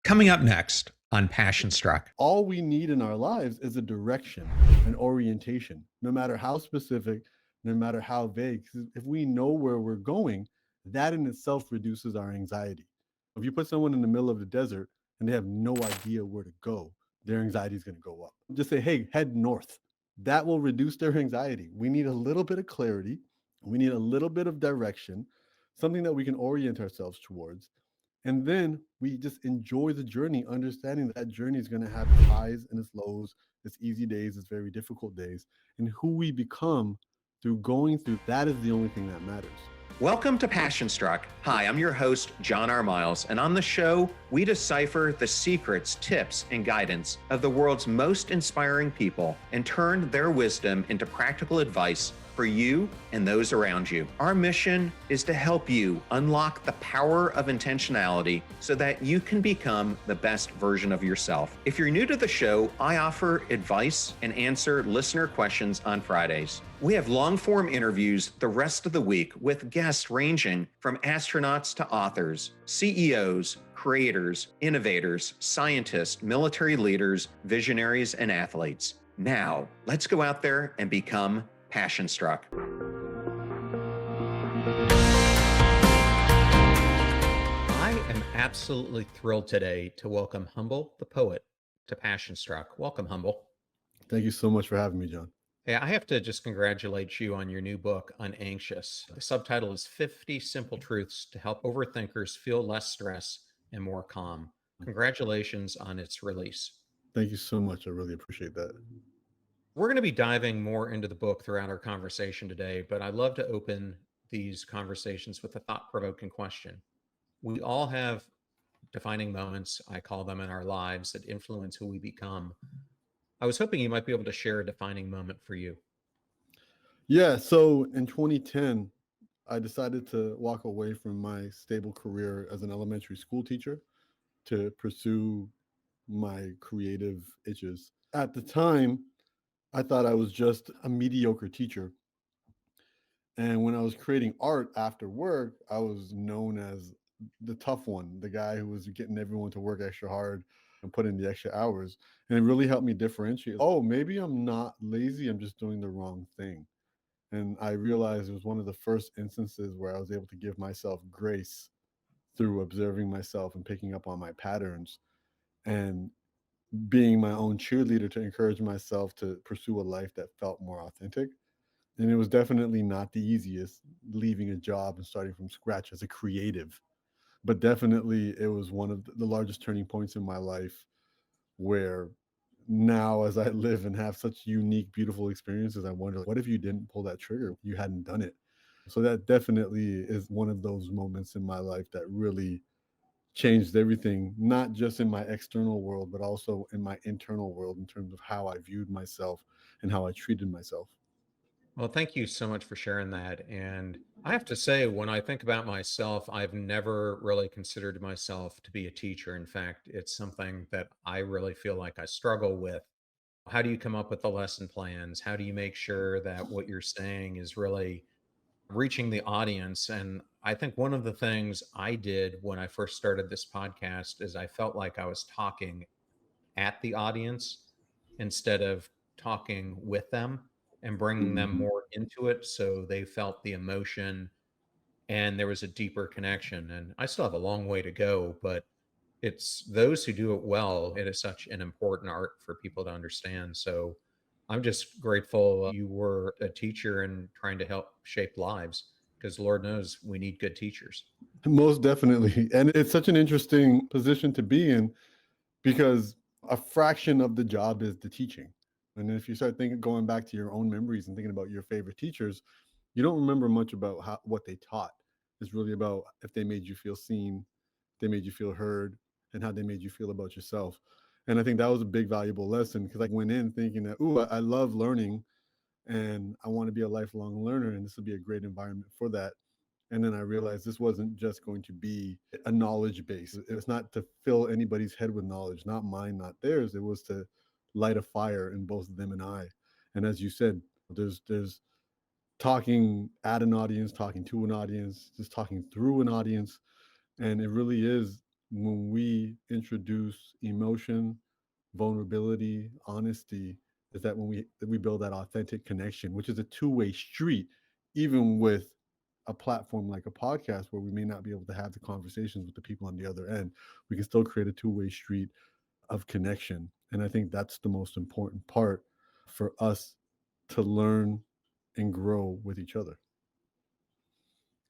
Coming up next on Passion Struck. All we need in our lives is a direction, an orientation, no matter how specific, no matter how vague. 'Cause if we know where we're going, that in itself reduces our anxiety. If you put someone in the middle of the desert and they have no idea where to go, their anxiety is going to go up. Just say, hey, head north. That will reduce their anxiety. We need a little bit of clarity. We need a little bit of direction, something that we can orient ourselves towards. And then we just enjoy the journey, understanding that journey is going to have its highs and its lows, its easy days, its very difficult days. And who we become through going through that is the only thing that matters. Welcome to Passion Struck. Hi, I'm your host, John R. Miles, and on the show, we decipher the secrets, tips, and guidance of the world's most inspiring people and turn their wisdom into practical advice for you and those around you. Our mission is to help you unlock the power of intentionality so that you can become the best version of yourself. If you're new to the show, I offer advice and answer listener questions on Fridays. We have long-form interviews the rest of the week with guests ranging from astronauts to authors, CEOs, creators, innovators, scientists, military leaders, visionaries, and athletes. Now, let's go out there and become Passion Struck. I am absolutely thrilled today to welcome Humble the Poet to Passion Struck. Welcome, Humble. Thank you so much for having me, John. Hey, I have to just congratulate you on your new book, Unanxious. The subtitle is 50 Simple Truths to Help Overthinkers Feel Less Stress and More Calm. Congratulations on its release. Thank you so much. I really appreciate that. We're going to be diving more into the book throughout our conversation today, but I love to open these conversations with a thought-provoking question. We all have defining moments, I call them, in our lives that influence who we become. I was hoping you might be able to share a defining moment for you. Yeah, so in 2010, I decided to walk away from my stable career as an elementary school teacher to pursue my creative itches. At the time, I thought I was just a mediocre teacher. And when I was creating art after work, I was known as the tough one, the guy who was getting everyone to work extra hard and put in the extra hours. And it really helped me differentiate. Oh, maybe I'm not lazy, I'm just doing the wrong thing. And I realized it was one of the first instances where I was able to give myself grace through observing myself and picking up on my patterns and being my own cheerleader to encourage myself to pursue a life that felt more authentic. And it was definitely not the easiest leaving a job and starting from scratch as a creative, but definitely it was one of the largest turning points in my life where now as I live and have such unique, beautiful experiences, I wonder, what if you didn't pull that trigger? You hadn't done it. So that definitely is one of those moments in my life that really changed everything, not just in my external world, but also in my internal world in terms of how I viewed myself and how I treated myself. Well, thank you so much for sharing that. And I have to say, when I think about myself, I've never really considered myself to be a teacher. In fact, it's something that I really feel like I struggle with. How do you come up with the lesson plans? How do you make sure that what you're saying is really reaching the audience? And I think one of the things I did when I first started this podcast is I felt like I was talking at the audience instead of talking with them and bringing them Mhm. more into it so they felt the emotion and there was a deeper connection. And I still have a long way to go, but it's those who do it well. It is such an important art for people to understand. So I'm just grateful you were a teacher and trying to help shape lives because Lord knows we need good teachers. Most definitely. And it's such an interesting position to be in because a fraction of the job is the teaching. And if you start thinking, going back to your own memories and thinking about your favorite teachers, you don't remember much about what they taught. It's really about if they made you feel seen, they made you feel heard, and how they made you feel about yourself. And I think that was a big valuable lesson because I went in thinking that, ooh, I love learning and I want to be a lifelong learner, and this would be a great environment for that. And then I realized this wasn't just going to be a knowledge base. It was not to fill anybody's head with knowledge, not mine, not theirs. It was to light a fire in both them and I. And as you said, there's talking at an audience, talking to an audience, just talking through an audience. And it really is when we introduce emotion, vulnerability, honesty, is that when we build that authentic connection, which is a two-way street, even with a platform like a podcast where we may not be able to have the conversations with the people on the other end, we can still create a two-way street of connection. And I think that's the most important part for us to learn and grow with each other.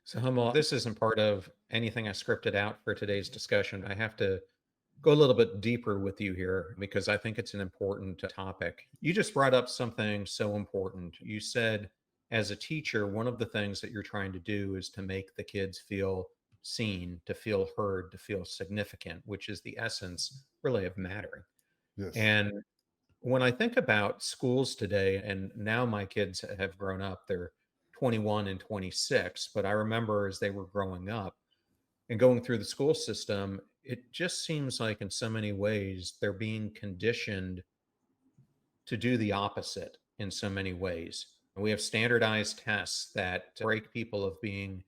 So, Hummel, this isn't part of anything I scripted out for today's discussion. I have to go a little bit deeper with you here because I think it's an important topic. You just brought up something so important. You said, as a teacher, one of the things that you're trying to do is to make the kids feel seen, to feel heard, to feel significant, which is the essence really of mattering. Yes. And when I think about schools today, and now my kids have grown up, they're 21 and 26, but I remember as they were growing up and going through the school system, it just seems like in so many ways they're being conditioned to do the opposite in so many ways. We have standardized tests that break people of being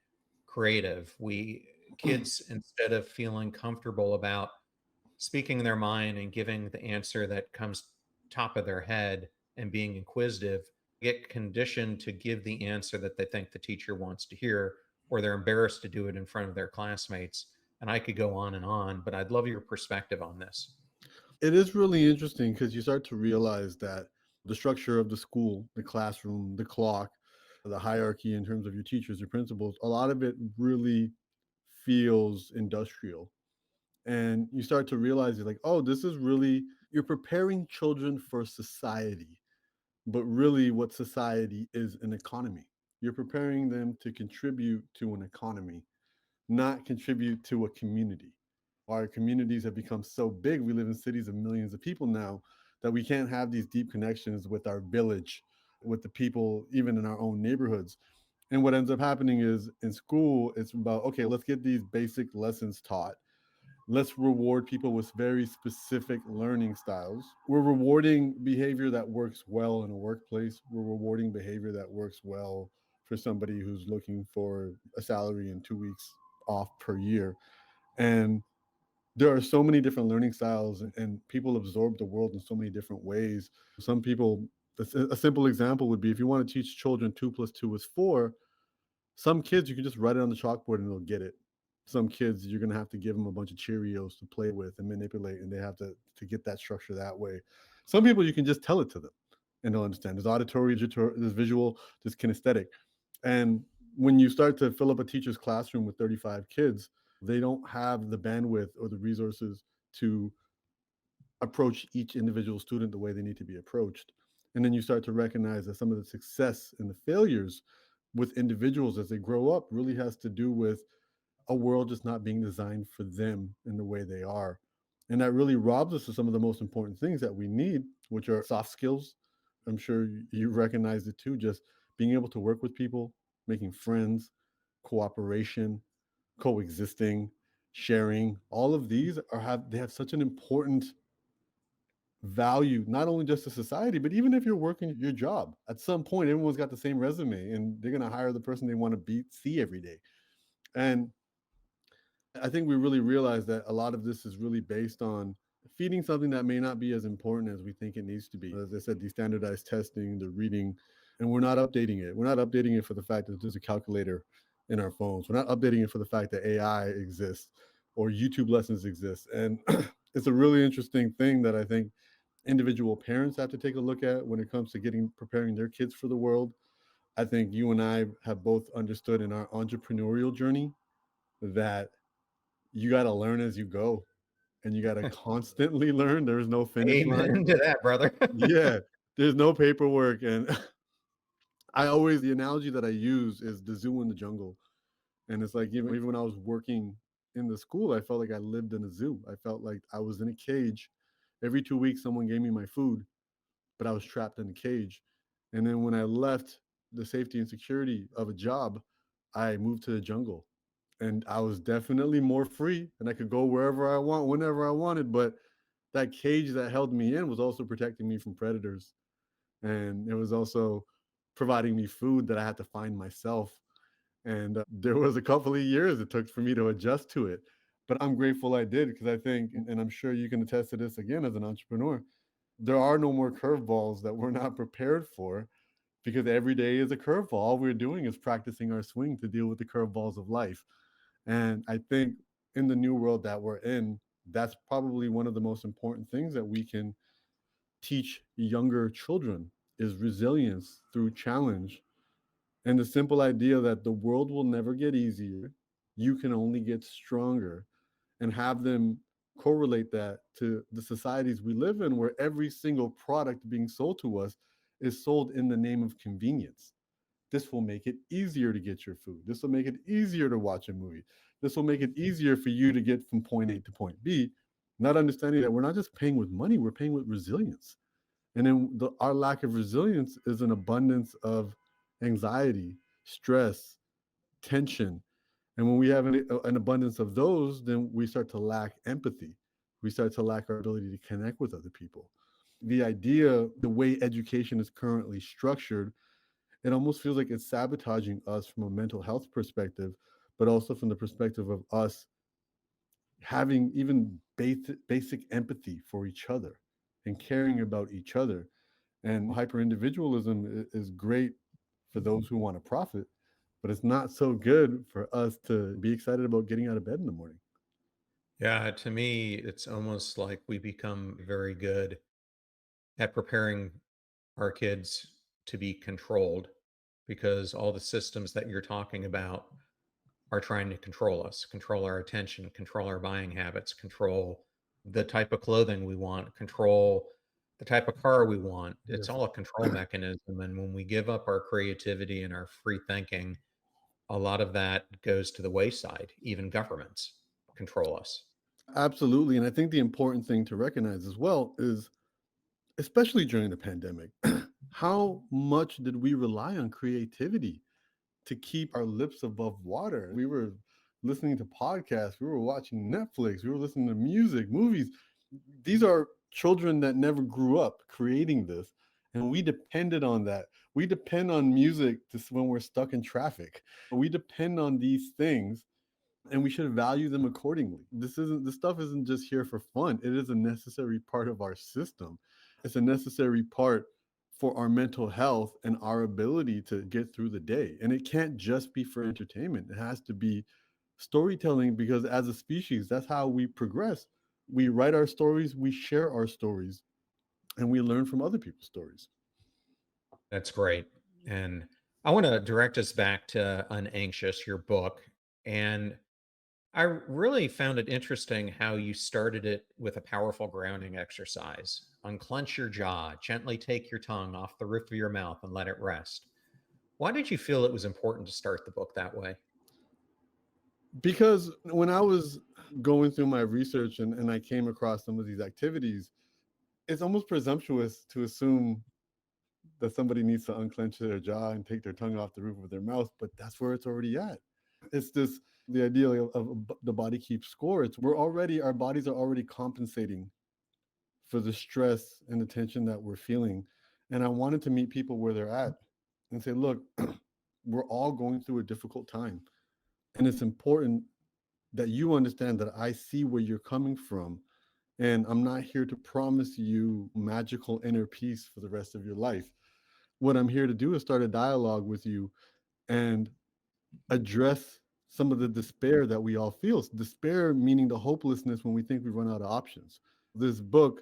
creative. We kids, instead of feeling comfortable about speaking their mind and giving the answer that comes top of their head and being inquisitive, get conditioned to give the answer that they think the teacher wants to hear, or they're embarrassed to do it in front of their classmates. And I could go on, but I'd love your perspective on this. It is really interesting because you start to realize that the structure of the school, the classroom, the clock, the hierarchy in terms of your teachers, your principals, a lot of it really feels industrial. And you start to realize you're like, oh, this is really, you're preparing children for society, but really what society is an economy. You're preparing them to contribute to an economy, not contribute to a community. Our communities have become so big. We live in cities of millions of people now that we can't have these deep connections with our village, with the people, even in our own neighborhoods. And what ends up happening is in school, it's about, okay, let's get these basic lessons taught. Let's reward people with very specific learning styles. We're rewarding behavior that works well in a workplace. We're rewarding behavior that works well for somebody who's looking for a salary and 2 weeks off per year. And there are so many different learning styles, and people absorb the world in so many different ways. Some people, a simple example would be if you want to teach children 2 plus 2 is 4, some kids you can just write it on the chalkboard and they'll get it. Some kids you're going to have to give them a bunch of Cheerios to play with and manipulate, and they have to get that structure that way. Some people you can just tell it to them and they'll understand. There's auditory, there's visual, there's kinesthetic. And when you start to fill up a teacher's classroom with 35 kids, they don't have the bandwidth or the resources to approach each individual student the way they need to be approached. And then you start to recognize that some of the success and the failures with individuals as they grow up really has to do with a world just not being designed for them in the way they are. And that really robs us of some of the most important things that we need, which are soft skills. I'm sure you recognize it too, just being able to work with people, making friends, cooperation, coexisting, sharing. All of these they have such an important value, not only just to society, but even if you're working your job. At some point, everyone's got the same resume and they're gonna hire the person they want to see every day. And I think we really realize that a lot of this is really based on feeding something that may not be as important as we think it needs to be. As I said, the standardized testing, the reading, and we're not updating it. We're not updating it for the fact that there's a calculator in our phones. We're not updating it for the fact that AI exists or YouTube lessons exist. And it's a really interesting thing that I think individual parents have to take a look at when it comes to preparing their kids for the world. I think you and I have both understood in our entrepreneurial journey that you got to learn as you go and you got to constantly learn. There's no finish line. Amen to that, brother. Yeah, there's no paperwork. And the analogy that I use is the zoo and the jungle. And it's like, even when I was working in the school, I felt like I lived in a zoo. I felt like I was in a cage. Every 2 weeks, someone gave me my food, but I was trapped in a cage. And then when I left the safety and security of a job, I moved to the jungle. And I was definitely more free and I could go wherever I want, whenever I wanted. But that cage that held me in was also protecting me from predators. And it was also providing me food that I had to find myself. And there was a couple of years it took for me to adjust to it. But I'm grateful I did, because I think, and I'm sure you can attest to this again as an entrepreneur, there are no more curveballs that we're not prepared for, because every day is a curveball. All we're doing is practicing our swing to deal with the curveballs of life. And I think in the new world that we're in, that's probably one of the most important things that we can teach younger children is resilience through challenge, and the simple idea that the world will never get easier, you can only get stronger, and have them correlate that to the societies we live in, where every single product being sold to us is sold in the name of convenience. This will make it easier to get your food. This will make it easier to watch a movie. This will make it easier for you to get from point A to point B, not understanding that we're not just paying with money, we're paying with resilience. And then our lack of resilience is an abundance of anxiety, stress, tension. And when we have an abundance of those, then we start to lack empathy. We start to lack our ability to connect with other people. The idea, the way education is currently structured, it almost feels like it's sabotaging us from a mental health perspective, but also from the perspective of us having even basic empathy for each other and caring about each other. And hyper individualism is great for those who want to profit, but it's not so good for us to be excited about getting out of bed in the morning. Yeah, to me, it's almost like we become very good at preparing our kids to be controlled because all the systems that you're talking about are trying to control us, control our attention, control our buying habits, control the type of clothing we want, control the type of car we want. It's Yes. all a control mechanism. And when we give up our creativity and our free thinking, a lot of that goes to the wayside. Even governments control us. Absolutely. And I think the important thing to recognize as well is, especially during the pandemic, how much did we rely on creativity to keep our lips above water? We were listening to podcasts, we were watching Netflix, we were listening to music, movies. These are children that never grew up creating this. And we depended on that. We depend on music when we're stuck in traffic. We depend on these things, and we should value them accordingly. This stuff isn't just here for fun. It is a necessary part of our system. It's a necessary part for our mental health and our ability to get through the day. And it can't just be for entertainment. It has to be storytelling, because as a species, that's how we progress. We write our stories, we share our stories, and we learn from other people's stories. That's great. And I want to direct us back to Unanxious, your book. And I really found it interesting how you started it with a powerful grounding exercise. Unclench your jaw, gently take your tongue off the roof of your mouth and let it rest. Why did you feel it was important to start the book that way? Because when I was going through my research, and I came across some of these activities, it's almost presumptuous to assume that somebody needs to unclench their jaw and take their tongue off the roof of their mouth, but that's where it's already at. It's this the idea of the body keeps score. It's our bodies are already compensating for the stress and the tension that we're feeling. And I wanted to meet people where they're at and say, look, we're all going through a difficult time. And it's important that you understand that I see where you're coming from. And I'm not here to promise you magical inner peace for the rest of your life. What I'm here to do is start a dialogue with you and address some of the despair that we all feel. Despair meaning the hopelessness when we think we run out of options. This book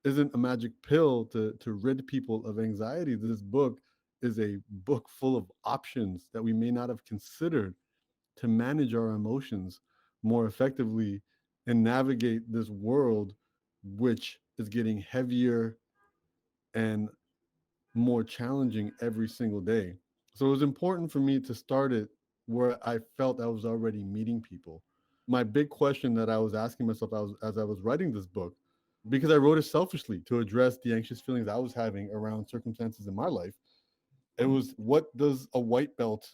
isn't a magic pill to rid people of anxiety. This book is a book full of options that we may not have considered to manage our emotions more effectively and navigate this world, which is getting heavier and more challenging every single day. So it was important for me to start it where I felt I was already meeting people. My big question that I was asking myself as I was writing this book, because I wrote it selfishly to address the anxious feelings I was having around circumstances in my life, it was, what does a white belt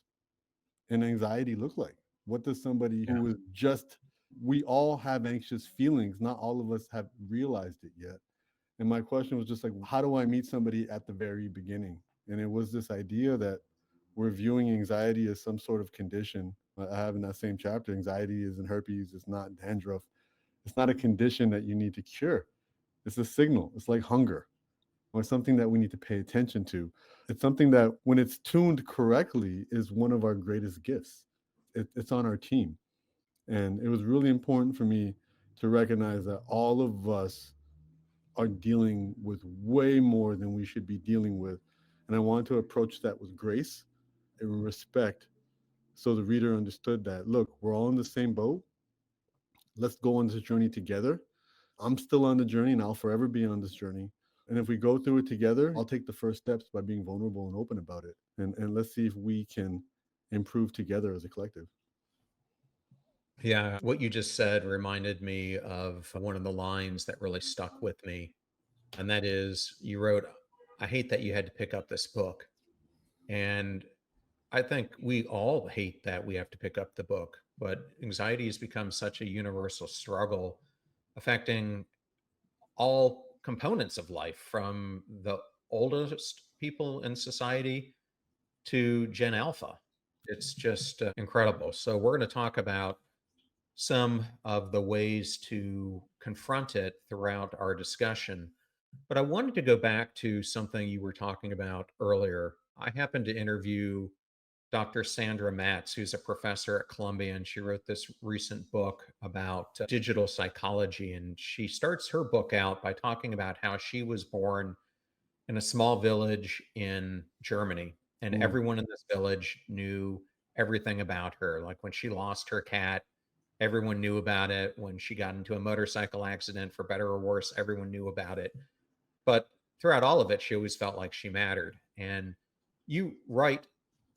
in anxiety look like? What does somebody who is just, we all have anxious feelings, not all of us have realized it yet. And my question was just like, how do I meet somebody at the very beginning? And it was this idea that we're viewing anxiety as some sort of condition, I have in that same chapter, anxiety isn't herpes, it's not dandruff, it's not a condition that you need to cure. It's a signal. It's like hunger, or something that we need to pay attention to. It's something that, when it's tuned correctly, is one of our greatest gifts. It's on our team. And it was really important for me to recognize that all of us are dealing with way more than we should be dealing with. And I wanted to approach that with grace and respect, so the reader understood that, look, we're all in the same boat. Let's go on this journey together. I'm still on the journey and I'll forever be on this journey. And if we go through it together, I'll take the first steps by being vulnerable and open about it. And let's see if we can improve together as a collective. Yeah, what you just said reminded me of one of the lines that really stuck with me. And that is, you wrote, I hate that you had to pick up this book. And I think we all hate that we have to pick up the book, but anxiety has become such a universal struggle affecting all components of life, from the oldest people in society to Gen Alpha. It's just incredible. So, we're going to talk about some of the ways to confront it throughout our discussion. But I wanted to go back to something you were talking about earlier. I happened to interview Dr. Sandra Matz, who's a professor at Columbia, and she wrote this recent book about digital psychology. And she starts her book out by talking about how she was born in a small village in Germany, and Mm. everyone in this village knew everything about her. Like when she lost her cat, everyone knew about it. When she got into a motorcycle accident, for better or worse, everyone knew about it. But throughout all of it, she always felt like she mattered. And you write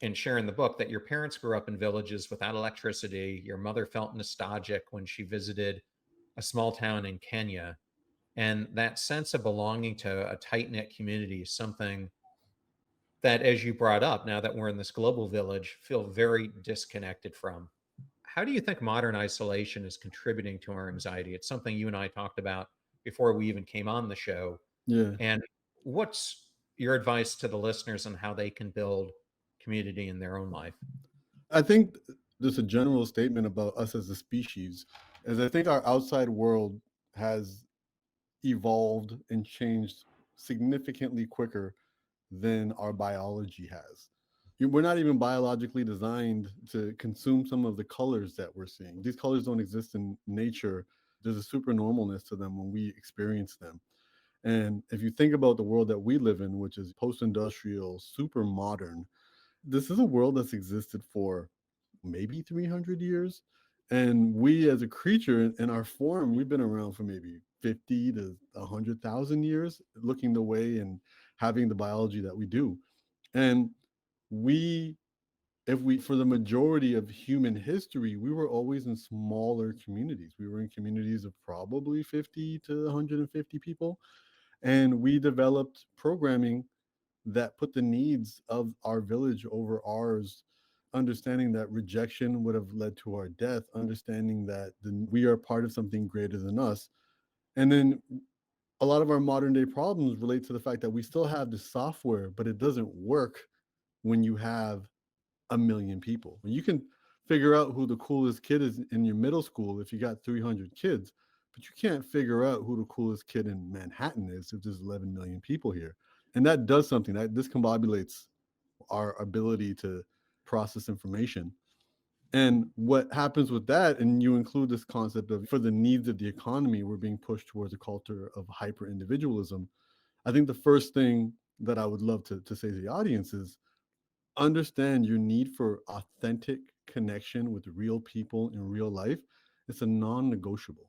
and share in the book that your parents grew up in villages without electricity. Your mother felt nostalgic when she visited a small town in Kenya. And that sense of belonging to a tight knit community is something that, as you brought up, now that we're in this global village, feel very disconnected from. How do you think modern isolation is contributing to our anxiety? It's something you and I talked about before we even came on the show. Yeah. And what's your advice to the listeners on how they can build community in their own life? I think there's a general statement about us as a species, is I think our outside world has evolved and changed significantly quicker than our biology has. We're not even biologically designed to consume some of the colors that we're seeing. These colors don't exist in nature. There's a supernormalness to them when we experience them. And if you think about the world that we live in, which is post-industrial, super modern, this is a world that's existed for maybe 300 years. And we as a creature in our form, we've been around for maybe 50 to 100,000 years, looking the way and having the biology that we do. And we, if we, for the majority of human history, we were always in smaller communities. We were in communities of probably 50 to 150 people. And we developed programming that put the needs of our village over ours, understanding that rejection would have led to our death, understanding that we are part of something greater than us. And then a lot of our modern day problems relate to the fact that we still have the software, but it doesn't work when you have a million people. You can figure out who the coolest kid is in your middle school if you got 300 kids, but you can't figure out who the coolest kid in Manhattan is if there's 11 million people here. And that does something. That discombobulates our ability to process information. And what happens with that, and you include this concept of, for the needs of the economy, we're being pushed towards a culture of hyper individualism. I think the first thing that I would love to say to the audience is, understand your need for authentic connection with real people in real life. It's a non-negotiable.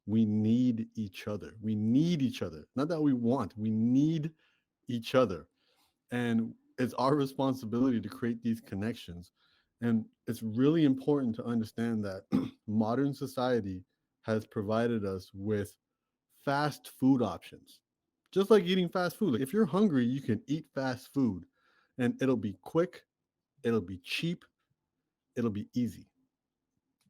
We need each other. We need each other. Not that we want, we need each other. And it's our responsibility to create these connections. And it's really important to understand that modern society has provided us with fast food options. Just like eating fast food. Like if you're hungry, you can eat fast food and it'll be quick, it'll be cheap, it'll be easy.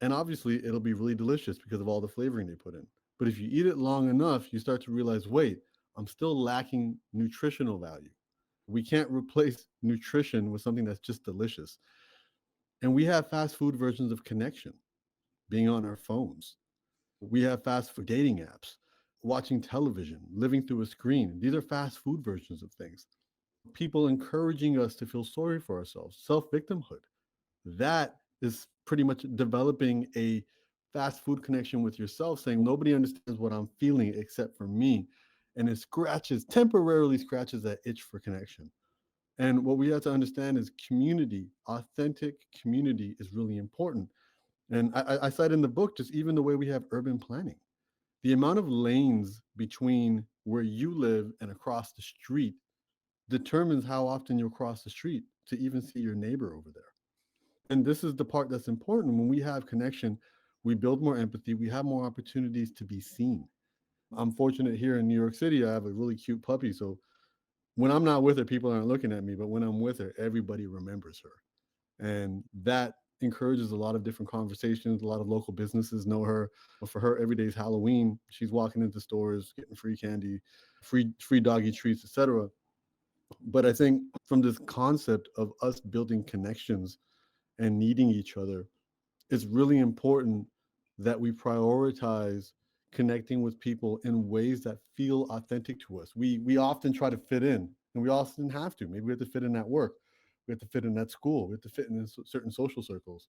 And obviously, it'll be really delicious because of all the flavoring they put in. But if you eat it long enough, you start to realize, wait, I'm still lacking nutritional value. We can't replace nutrition with something that's just delicious. And we have fast food versions of connection, being on our phones. We have fast food dating apps, watching television, living through a screen. These are fast food versions of things. People encouraging us to feel sorry for ourselves, self victimhood. That is pretty much developing a fast food connection with yourself, saying nobody understands what I'm feeling except for me. And it temporarily scratches that itch for connection. And what we have to understand is community, authentic community is really important. And I cite in the book just even the way we have urban planning. The amount of lanes between where you live and across the street determines how often you'll cross the street to even see your neighbor over there. And this is the part that's important. When we have connection, we build more empathy, we have more opportunities to be seen. I'm fortunate here in New York City, I have a really cute puppy. So when I'm not with her, people aren't looking at me, but when I'm with her, everybody remembers her. And that encourages a lot of different conversations. A lot of local businesses know her. For her, every day is Halloween. She's walking into stores, getting free candy, free doggy treats, etc. But I think from this concept of us building connections and needing each other, it's really important that we prioritize connecting with people in ways that feel authentic to us. We often try to fit in, and we often have to. Maybe we have to fit in at work, we have to fit in at school, we have to fit in certain social circles.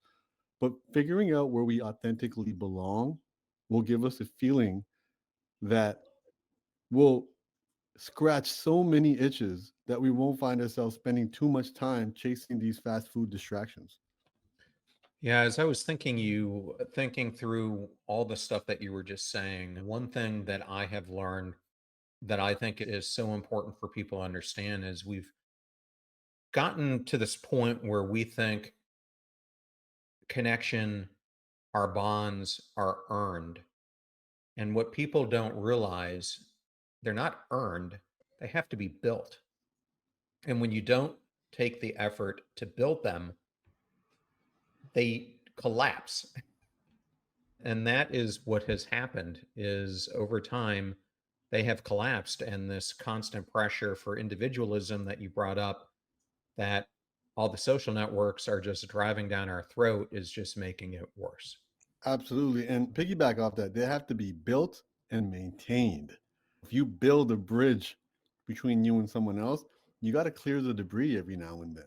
But figuring out where we authentically belong will give us a feeling that will scratch so many itches that we won't find ourselves spending too much time chasing these fast food distractions. Yeah, as I was thinking through all the stuff that you were just saying, one thing that I have learned that I think is so important for people to understand is we've gotten to this point where we think connection, our bonds are earned. And what people don't realize, they're not earned, they have to be built. And when you don't take the effort to build them, they collapse. And that is what has happened is over time they have collapsed, and this constant pressure for individualism that you brought up, that all the social networks are just driving down our throat, is just making it worse. Absolutely. And piggyback off that, they have to be built and maintained. If you build a bridge between you and someone else, you got to clear the debris every now and then.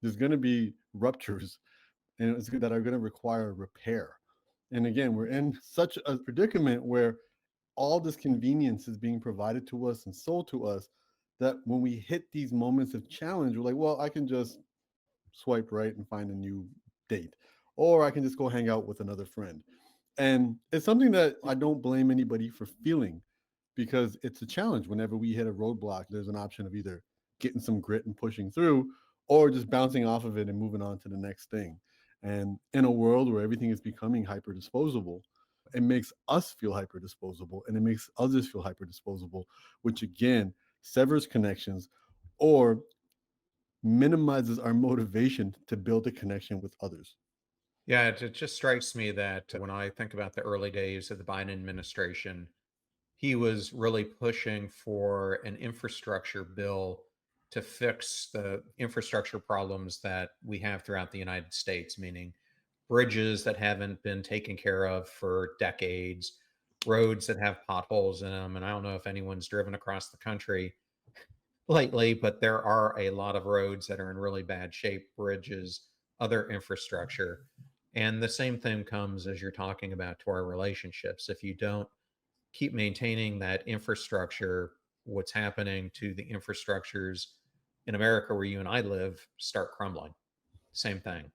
There's going to be ruptures and that are going to require repair. And again, we're in such a predicament where all this convenience is being provided to us and sold to us that when we hit these moments of challenge, we're like, well, I can just swipe right and find a new date, or I can just go hang out with another friend. And it's something that I don't blame anybody for feeling because it's a challenge. Whenever we hit a roadblock, there's an option of either getting some grit and pushing through or just bouncing off of it and moving on to the next thing. And in a world where everything is becoming hyper disposable, it makes us feel hyper disposable and it makes others feel hyper disposable, which again severs connections or minimizes our motivation to build a connection with others. Yeah, it just strikes me that when I think about the early days of the Biden administration, he was really pushing for an infrastructure bill to fix the infrastructure problems that we have throughout the United States, meaning bridges that haven't been taken care of for decades, roads that have potholes in them. And I don't know if anyone's driven across the country lately, but there are a lot of roads that are in really bad shape, bridges, other infrastructure. And the same thing comes as you're talking about to our relationships. If you don't keep maintaining that infrastructure, what's happening to the infrastructures in America where you and I live start crumbling. Same thing.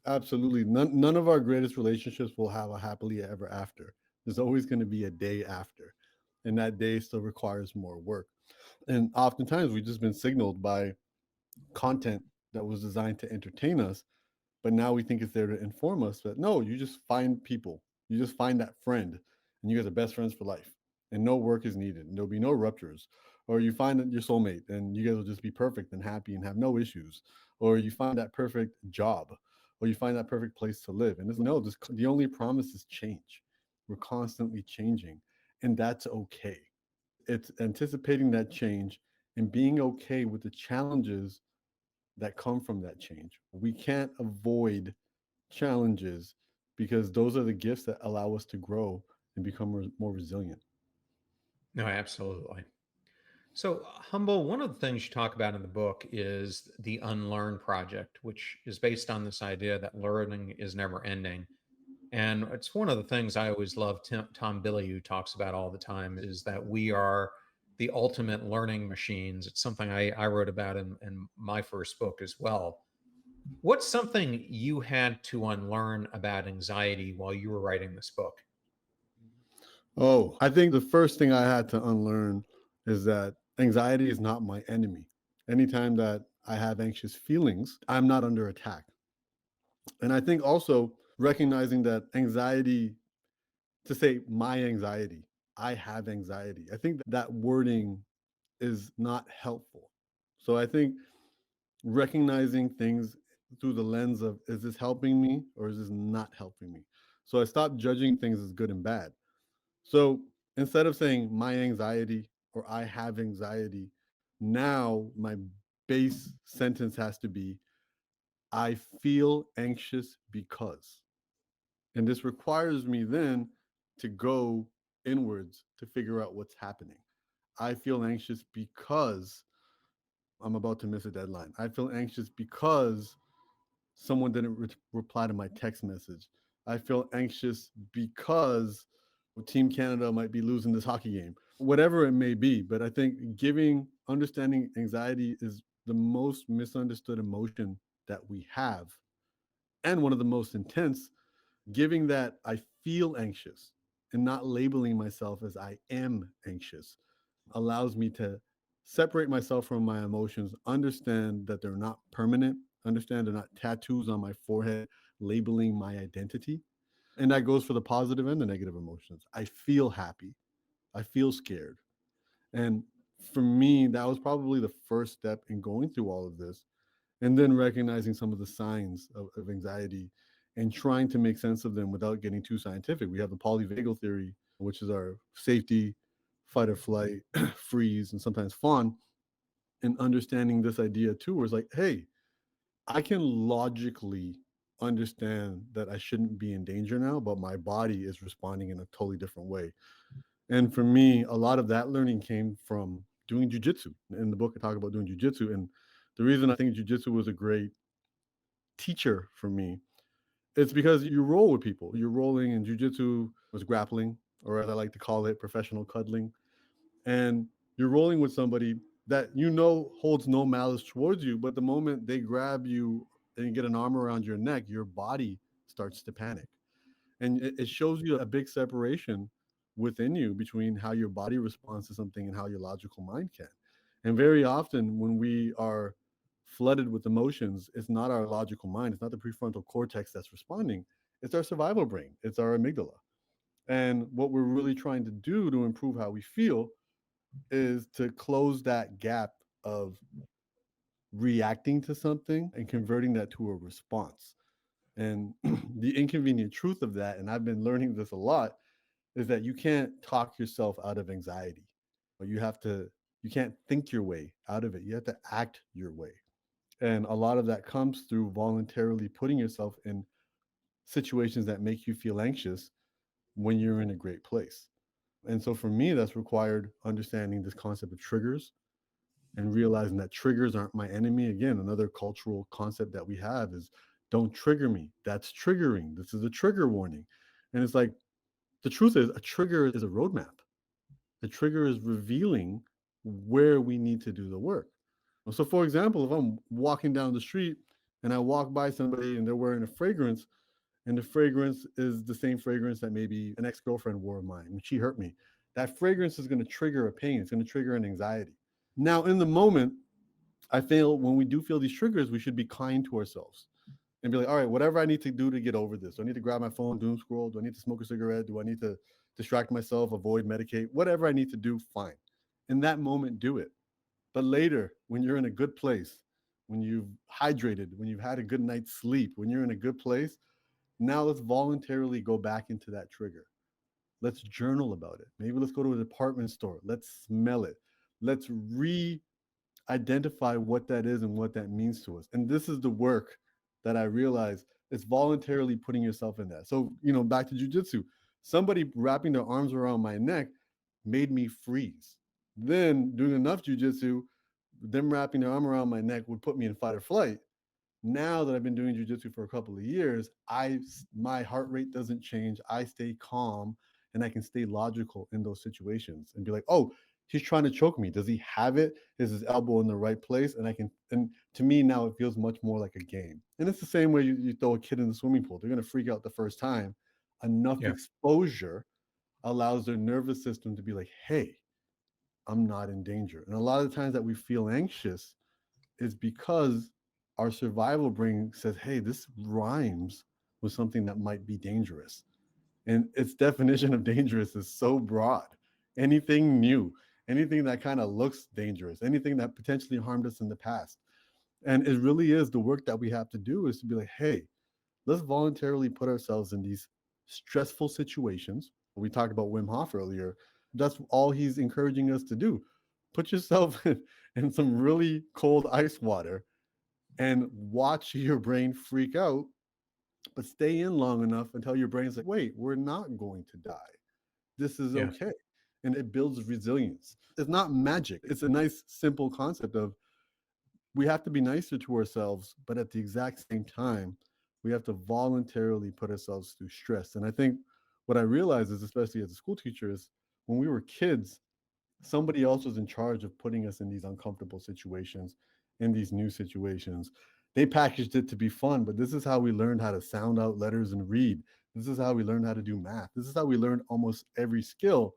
Absolutely. None of our greatest relationships will have a happily ever after. There's always going to be a day after, and that day still requires more work. And oftentimes we've just been signaled by content that was designed to entertain us, but now we think it's there to inform us. But no, you just find people, you just find that friend, and you guys are best friends for life, and no work is needed, and there'll be no ruptures. Or you find your soulmate, and you guys will just be perfect and happy and have no issues. Or you find that perfect job, or you find that perfect place to live. And it's no, this, the only promise is change. We're constantly changing, and that's okay. It's anticipating that change and being okay with the challenges that come from that change. We can't avoid challenges, because those are the gifts that allow us to grow and become more resilient. No, absolutely. So, Humble, one of the things you talk about in the book is the Unlearn project, which is based on this idea that learning is never ending. And it's one of the things I always love Tom Bilyeu talks about all the time is that we are the ultimate learning machines. It's something I wrote about in my first book as well. What's something you had to unlearn about anxiety while you were writing this book? Oh, I think the first thing I had to unlearn is that anxiety is not my enemy. Anytime that I have anxious feelings, I'm not under attack. And I think also recognizing that anxiety, to say my anxiety, I have anxiety, I think that wording is not helpful. So I think recognizing things through the lens of, is this helping me or is this not helping me? So I stopped judging things as good and bad. So instead of saying my anxiety or I have anxiety, now my base sentence has to be I feel anxious because. And this requires me then to go inwards to figure out what's happening. I feel anxious because I'm about to miss a deadline. I feel anxious because someone didn't reply to my text message. I feel anxious because Team Canada might be losing this hockey game, whatever it may be. But I think understanding anxiety is the most misunderstood emotion that we have, and one of the most intense. Giving that I feel anxious and not labeling myself as I am anxious allows me to separate myself from my emotions, understand that they're not permanent, understand they're not tattoos on my forehead labeling my identity. And that goes for the positive and the negative emotions. I feel happy, I feel scared. And for me, that was probably the first step in going through all of this. And then recognizing some of the signs of anxiety and trying to make sense of them without getting too scientific. We have the polyvagal theory, which is our safety, fight or flight, freeze, and sometimes fawn. And understanding this idea too, where it's like, hey, I can logically understand that I shouldn't be in danger now, but my body is responding in a totally different way. And for me, a lot of that learning came from doing jujitsu. In the book, I talk about doing jujitsu. And the reason I think jujitsu was a great teacher for me, it's because you roll with people. You're rolling, and jujitsu was grappling, or as I like to call it, professional cuddling. And you're rolling with somebody that holds no malice towards you, but the moment they grab you and you get an arm around your neck, your body starts to panic. And it shows you a big separation within you between how your body responds to something and how your logical mind can. And very often when we are flooded with emotions, it's not our logical mind, it's not the prefrontal cortex that's responding, it's our survival brain, it's our amygdala. And what we're really trying to do to improve how we feel is to close that gap of reacting to something and converting that to a response. And the inconvenient truth of that, and I've been learning this a lot, is that you can't talk yourself out of anxiety. You can't think your way out of it. You have to act your way. And a lot of that comes through voluntarily putting yourself in situations that make you feel anxious when you're in a great place. And so for me, that's required understanding this concept of triggers and realizing that triggers aren't my enemy. Again, another cultural concept that we have is don't trigger me. That's triggering. This is a trigger warning. And it's like, the truth is, a trigger is a roadmap. The trigger is revealing where we need to do the work. So, for example, if I'm walking down the street and I walk by somebody and they're wearing a fragrance, and the fragrance is the same fragrance that maybe an ex-girlfriend wore of mine and she hurt me, that fragrance is going to trigger a pain. It's going to trigger an anxiety. Now, in the moment, I feel when we do feel these triggers, we should be kind to ourselves and be like, all right, whatever I need to do to get over this. Do I need to grab my phone, doom scroll? Do I need to smoke a cigarette? Do I need to distract myself, avoid, medicate? Whatever I need to do, fine. In that moment, do it. But later, when you're in a good place, when you've hydrated, when you've had a good night's sleep, when you're in a good place, now let's voluntarily go back into that trigger. Let's journal about it. Maybe let's go to a department store. Let's smell it. Let's identify what that is and what that means to us. And this is the work that I realize It's voluntarily putting yourself in that. So, you know, back to jujitsu, somebody wrapping their arms around my neck made me freeze. Then doing enough jujitsu, them wrapping their arm around my neck would put me in fight or flight. Now that I've been doing jujitsu for a couple of years, my heart rate doesn't change. I stay calm and I can stay logical in those situations and be like, oh, he's trying to choke me. Does he have it? Is his elbow in the right place? And to me now it feels much more like a game. And it's the same way you throw a kid in the swimming pool. They're going to freak out the first time. Enough Yeah. exposure allows their nervous system to be like, hey, I'm not in danger. And a lot of the times that we feel anxious is because our survival brain says, hey, this rhymes with something that might be dangerous. And its definition of dangerous is so broad. Anything new, anything that kind of looks dangerous, anything that potentially harmed us in the past. And it really is the work that we have to do is to be like, hey, let's voluntarily put ourselves in these stressful situations. We talked about Wim Hof earlier. That's all he's encouraging us to do. Put yourself in some really cold ice water and watch your brain freak out, but stay in long enough until your brain's like, wait, we're not going to die. This is Yeah. okay. And it builds resilience. It's not magic. It's a nice, simple concept of we have to be nicer to ourselves, but at the exact same time, we have to voluntarily put ourselves through stress. And I think what I realized is, especially as a school teacher, is when we were kids, somebody else was in charge of putting us in these uncomfortable situations, in these new situations. They packaged it to be fun, but this is how we learned how to sound out letters and read. This is how we learned how to do math. This is how we learned almost every skill.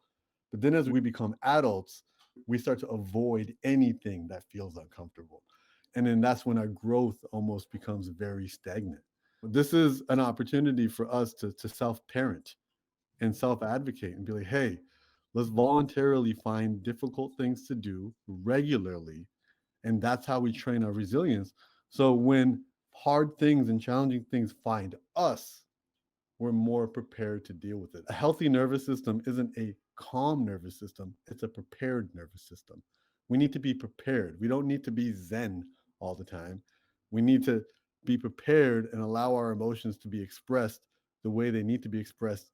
But then as we become adults, we start to avoid anything that feels uncomfortable. And then that's when our growth almost becomes very stagnant. This is an opportunity for us to self parent and self advocate and be like, hey, let's voluntarily find difficult things to do regularly. And that's how we train our resilience. So when hard things and challenging things find us, we're more prepared to deal with it. A healthy nervous system isn't a calm nervous system, it's a prepared nervous system. We need to be prepared. We don't need to be zen all the time. We need to be prepared and allow our emotions to be expressed the way they need to be expressed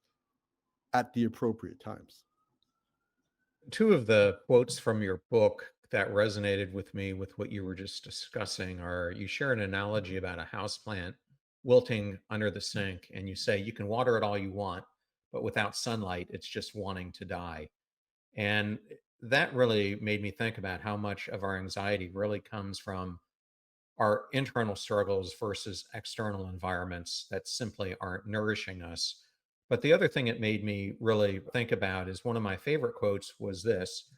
at the appropriate times. Two of the quotes from your book that resonated with me with what you were just discussing are you share an analogy about a houseplant wilting under the sink, and you say you can water it all you want, but without sunlight, it's just wanting to die. And that really made me think about how much of our anxiety really comes from our internal struggles versus external environments that simply aren't nourishing us. But the other thing it made me really think about is one of my favorite quotes was this: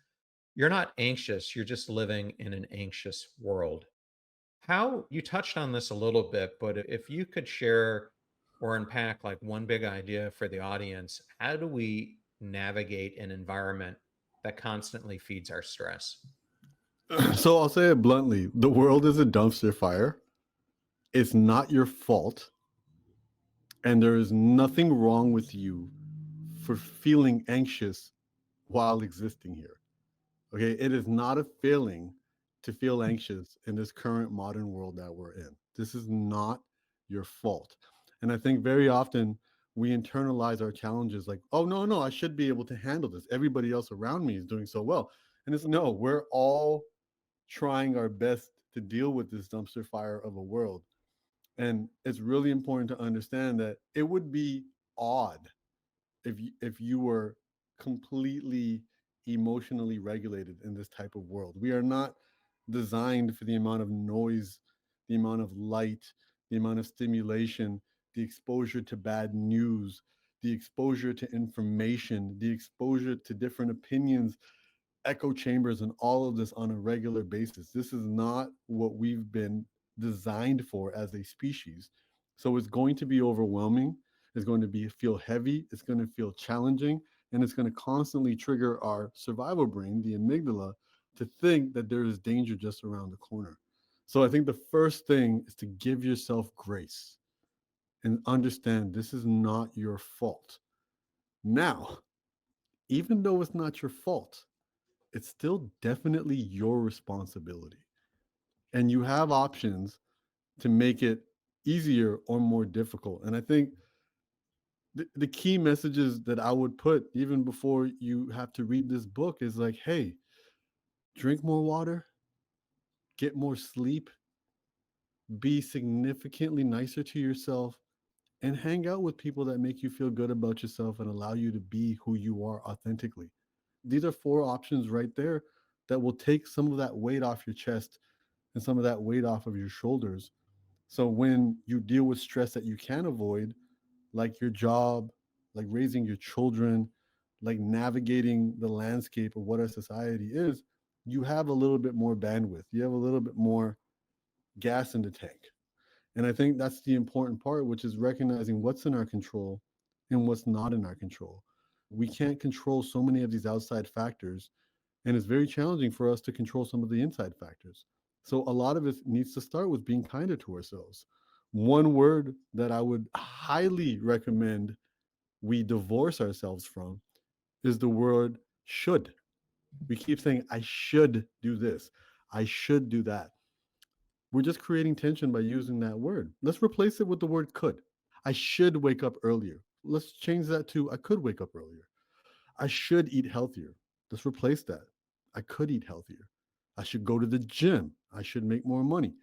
you're not anxious, you're just living in an anxious world. How you touched on this a little bit, but if you could share or unpack like one big idea for the audience, how do we navigate an environment that constantly feeds our stress? So I'll say it bluntly, the world is a dumpster fire. It's not your fault. And there is nothing wrong with you for feeling anxious while existing here. Okay. It is not a failing to feel anxious in this current modern world that we're in. This is not your fault. And I think very often we internalize our challenges like, oh, no, no, I should be able to handle this. Everybody else around me is doing so well. And it's no, we're all trying our best to deal with this dumpster fire of a world. And it's really important to understand that it would be odd if you were completely emotionally regulated in this type of world. We are not designed for the amount of noise, the amount of light, the amount of stimulation, the exposure to bad news, the exposure to information, the exposure to different opinions, echo chambers, and all of this on a regular basis. This is not what we've been designed for as a species. So it's going to be overwhelming. It's going to be feel heavy. It's going to feel challenging, and it's going to constantly trigger our survival brain, the amygdala, to think that there is danger just around the corner. So I think the first thing is to give yourself grace and understand this is not your fault. Now, even though it's not your fault, it's still definitely your responsibility. And you have options to make it easier or more difficult. And I think the key messages that I would put even before you have to read this book is like, hey, drink more water, get more sleep, be significantly nicer to yourself, and hang out with people that make you feel good about yourself and allow you to be who you are authentically. These are four options right there that will take some of that weight off your chest and some of that weight off of your shoulders. So when you deal with stress that you can avoid, like your job, like raising your children, like navigating the landscape of what our society is, you have a little bit more bandwidth. You have a little bit more gas in the tank. And I think that's the important part, which is recognizing what's in our control and what's not in our control. We can't control so many of these outside factors, and it's very challenging for us to control some of the inside factors. So a lot of it needs to start with being kinder to ourselves. One word that I would highly recommend we divorce ourselves from is the word should. We keep saying, I should do this, I should do that. We're just creating tension by using that word. Let's replace it with the word could. I should wake up earlier. Let's change that to I could wake up earlier. I should eat healthier. Let's replace that. I could eat healthier. I should go to the gym. I should make more money.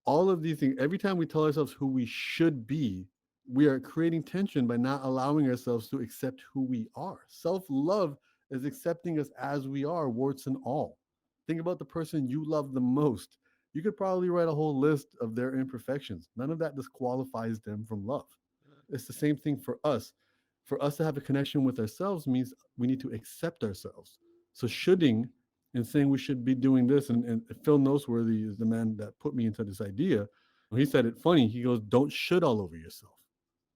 All of these things, every time we tell ourselves who we should be, we are creating tension by not allowing ourselves to accept who we are. Self love is accepting us as we are, warts and all. Think about the person you love the most. You could probably write a whole list of their imperfections. None of that disqualifies them from love. It's the same thing for us. For us to have a connection with ourselves means we need to accept ourselves. So shoulding and saying we should be doing this, and Phil Noseworthy is the man that put me into this idea. He said it funny. He goes, "Don't should all over yourself.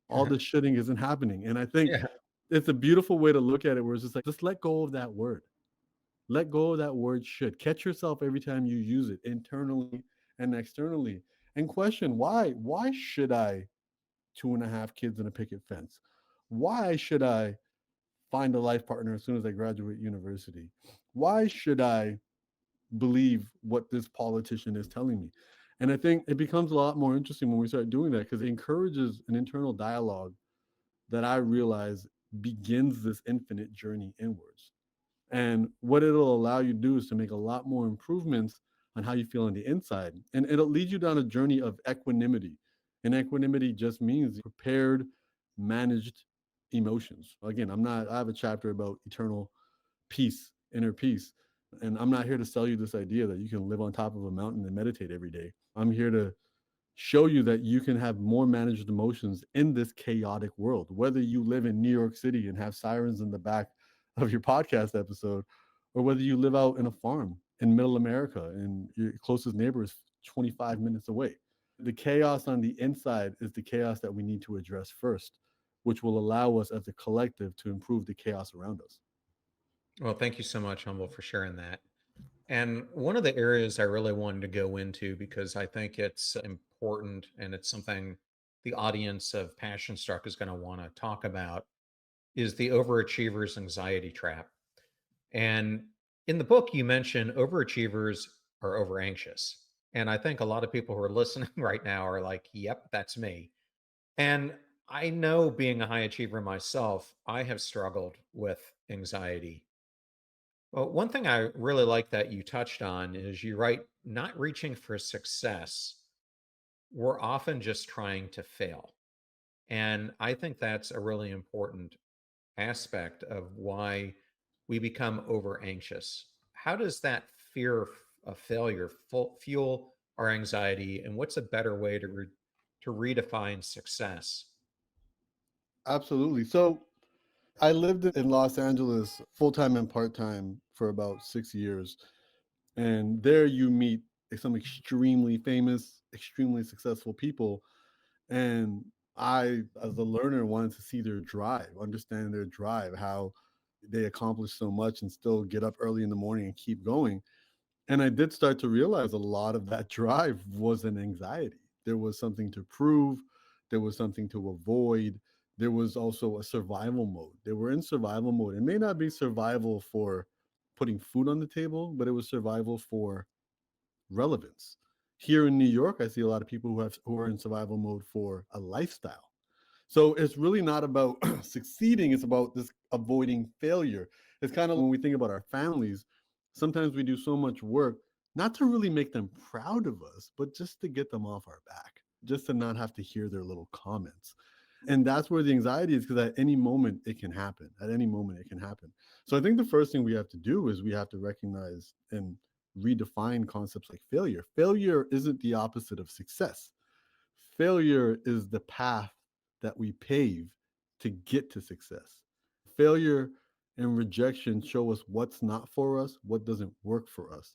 All this shoulding isn't happening." And I think Yeah. it's a beautiful way to look at it, where it's just like, just let go of that word. Let go of that word should. Catch yourself every time you use it, internally and externally, and question why. Why should I 2.5 kids in a picket fence? Why should I find a life partner as soon as I graduate university? Why should I believe what this politician is telling me? And I think it becomes a lot more interesting when we start doing that, because it encourages an internal dialogue that I realize begins this infinite journey inwards. And what it'll allow you to do is to make a lot more improvements on how you feel on the inside. And it'll lead you down a journey of equanimity. And equanimity just means prepared, managed emotions. Again, I have a chapter about eternal peace, inner peace. And I'm not here to sell you this idea that you can live on top of a mountain and meditate every day. I'm here to show you that you can have more managed emotions in this chaotic world. Whether you live in New York City and have sirens in the back of your podcast episode, or whether you live out in a farm in middle America and your closest neighbor is 25 minutes away. The chaos on the inside is the chaos that we need to address first, which will allow us as a collective to improve the chaos around us. Well, thank you so much, Humble, for sharing that. And one of the areas I really wanted to go into, because I think it's important and it's something the audience of Passion Struck is going to want to talk about, is the overachiever's anxiety trap. And in the book, you mention overachievers are over anxious. And I think a lot of people who are listening right now are like, yep, that's me. And I know, being a high achiever myself, I have struggled with anxiety. Well, one thing I really like that you touched on is you write, not reaching for success. We're often just trying to fail. And I think that's a really important aspect of why we become over anxious. How does that fear of failure fuel our anxiety? And what's a better way to, to redefine success? Absolutely. So I lived in Los Angeles full time and part time for about 6 years. And there you meet some extremely famous, extremely successful people. And I, as a learner, wanted to see their drive, understand their drive, how they accomplish so much and still get up early in the morning and keep going. And I did start to realize a lot of that drive was an anxiety. There was something to prove, there was something to avoid. There was also a survival mode. They were in survival mode. It may not be survival for putting food on the table, but it was survival for relevance. Here in New York, I see a lot of people who are in survival mode for a lifestyle. So it's really not about succeeding, it's about this avoiding failure. It's kind of when we think about our families, sometimes we do so much work not to really make them proud of us, but just to get them off our back, just to not have to hear their little comments. And that's where the anxiety is, because at any moment it can happen. At any moment it can happen. So I think the first thing we have to do is we have to recognize and redefine concepts like failure. Failure isn't the opposite of success. Failure is the path that we pave to get to success. Failure and rejection show us what's not for us, what doesn't work for us.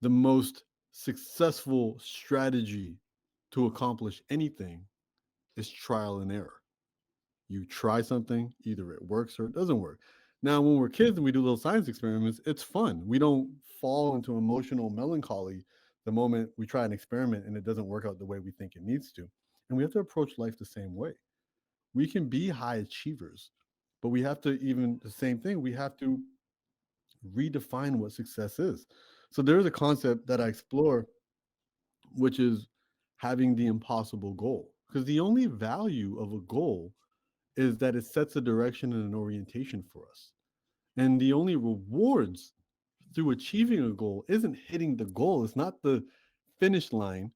The most successful strategy to accomplish anything is trial and error. You try something, either it works or it doesn't work. Now, when we're kids and we do little science experiments, it's fun. We don't fall into emotional melancholy the moment we try an experiment and it doesn't work out the way we think it needs to. And we have to approach life the same way. We can be high achievers, but we have to, even the same thing, we have to redefine what success is. So there's a concept that I explore, which is having the impossible goal. Because the only value of a goal is that it sets a direction and an orientation for us. And the only rewards through achieving a goal isn't hitting the goal, it's not the finish line,